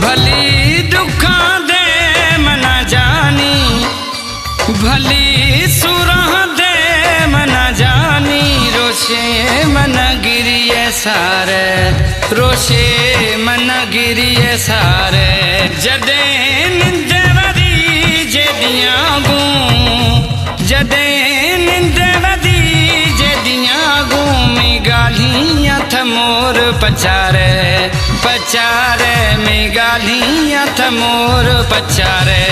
भली दुखा दे मना जानी, भली सुरह दे मना जानी। रोशे मन गिरिए सारे, रोशे मन गिरिए सारे। जदे निंदे वदी जेदियां गूं, जदे निंदे वदी जेदियां गूं। मी गालियां थमोर पचारे, पचारे मी गालियां थमोर पचारे।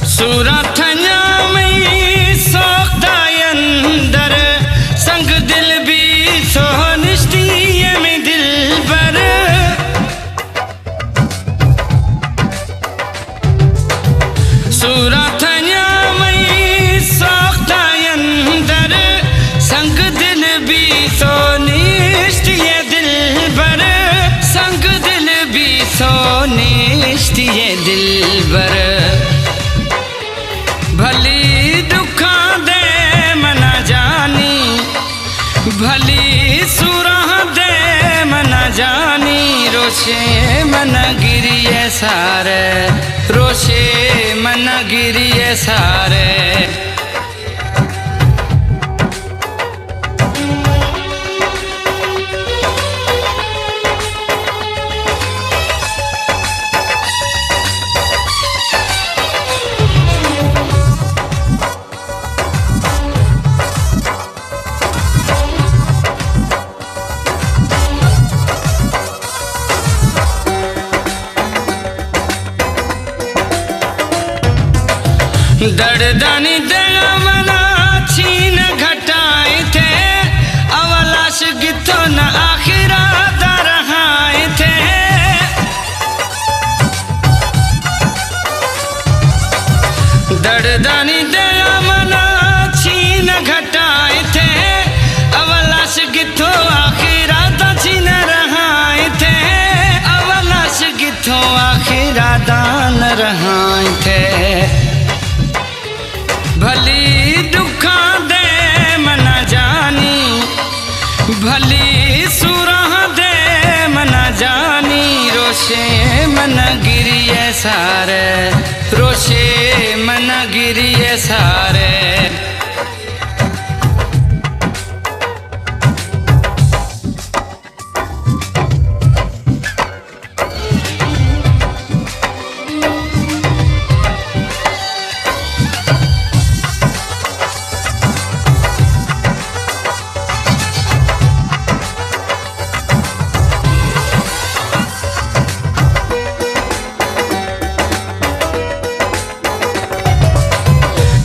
सूरत में सोखता अंदर संग दिल भी सो निश्चिय में दिल पर। सूरत में सोखता अंदर संग दिल भी सो निश्चिय दिल पर। संग दिल भी सो निश्चिय दिल पर। भली दुखा दे मना जानी, भली सुरह दे मना जानी। रोशे मन गिरिए सारे, रोशे मन गिरिए सारे। दर्दानी देगा मना छीन घटाए थे। अवलाश गिथो न आखिरा दरहाए थे। दर्दानी देगा मना छीन घटाए थे। अवलाश गिथो आखिरा छीन रहाए थे। अवलाश गिथो आखिरा दान रहाए थे। भली दुखा दे मना जानी, भली सुरह दे मना जानी। रोशे मन गिरिए सारे, रोशे मन गिरिए सारे।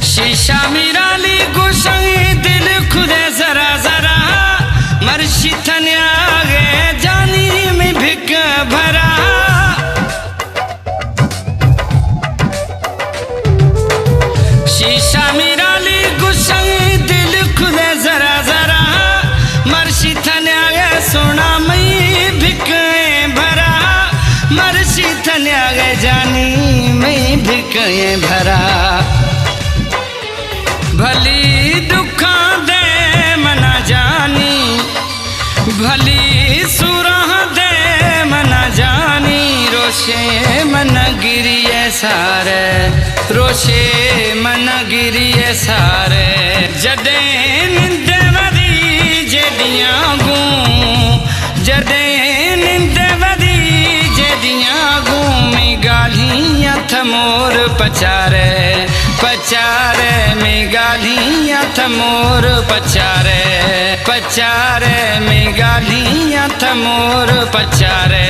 शीशा मिराली गुशंगी दिल खुदे जरा जरा। मर्शी थने आगे जानी में भिक भरा। शीशा मिराली गुशंगी दिल खुदे जरा जरा। मर्शी थने आगे सोना में भिक भरा। मर्शी थने आगे जानी में भिक भरा। भली दुखा दे मना जानी, भली सुरह दे मना जानी। रोशे मन गिरिए सारे, रोशे मन गिरिए सारे। जदे निंदे वदी जेदियां गूं, जदे निंदे वदी जेदियां गूं। मी गालियां थमोर पचारे, पचारे मी गालियां थमोर पचारे। पचारे मी गालियां थमोर पचारे।